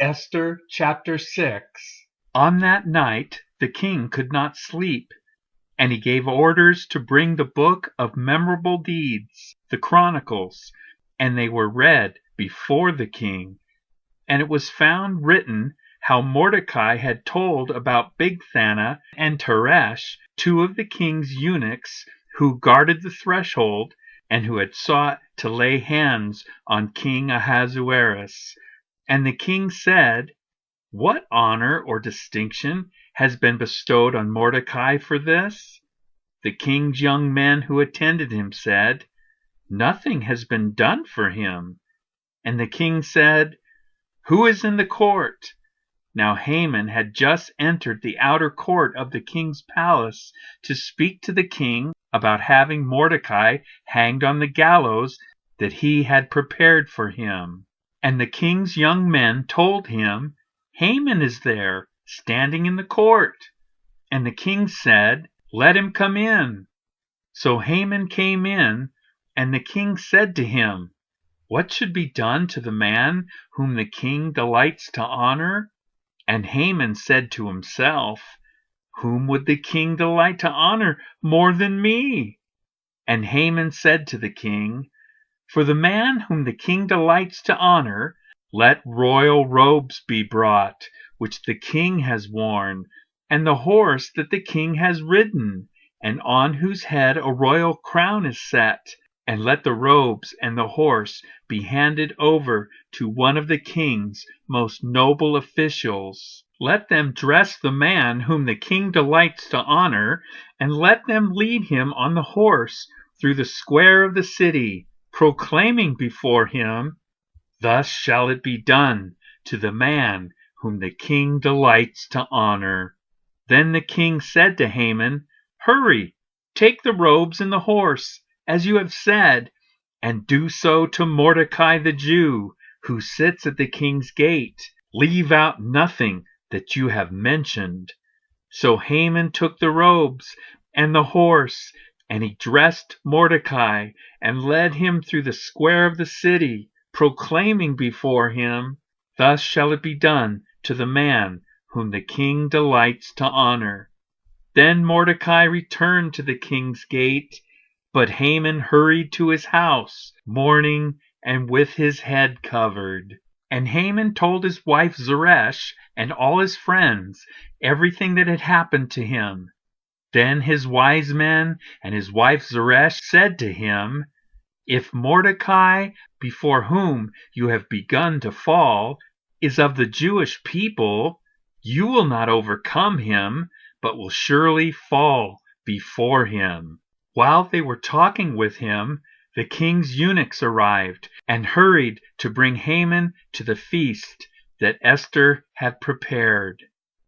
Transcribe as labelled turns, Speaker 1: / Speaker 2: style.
Speaker 1: Esther chapter 6. On that night the king could not sleep, and he gave orders to bring the book of memorable deeds, the Chronicles, and they were read before the king. And it was found written how Mordecai had told about Bigthana and Teresh, two of the king's eunuchs who guarded the threshold, and who had sought to lay hands on King Ahasuerus. And the king said, "What honor or distinction has been bestowed on Mordecai for this?" The king's young men who attended him said, "Nothing has been done for him." And the king said, "Who is in the court?" Now Haman had just entered the outer court of the king's palace to speak to the king about having Mordecai hanged on the gallows that he had prepared for him. And the king's young men told him, "Haman is there, standing in the court." And the king said, "Let him come in." So Haman came in, and the king said to him, "What should be done to the man whom the king delights to honor?" And Haman said to himself, "Whom would the king delight to honor more than me?" And Haman said to the king, "For the man whom the king delights to honor, let royal robes be brought, which the king has worn, and the horse that the king has ridden, and on whose head a royal crown is set. And let the robes and the horse be handed over to one of the king's most noble officials. Let them dress the man whom the king delights to honor, and let them lead him on the horse through the square of the city, proclaiming before him, 'Thus shall it be done to the man whom the king delights to honor.'" Then the king said to Haman, "Hurry, take the robes and the horse, as you have said, and do so to Mordecai the Jew, who sits at the king's gate. Leave out nothing that you have mentioned." So Haman took the robes and the horse, and he dressed Mordecai and led him through the square of the city, proclaiming before him, "Thus shall it be done to the man whom the king delights to honor." Then Mordecai returned to the king's gate, but Haman hurried to his house, mourning and with his head covered. And Haman told his wife Zeresh and all his friends everything that had happened to him. Then his wise men and his wife Zeresh said to him, "If Mordecai, before whom you have begun to fall, is of the Jewish people, you will not overcome him, but will surely fall before him." While they were talking with him, the king's eunuchs arrived and hurried to bring Haman to the feast that Esther had prepared.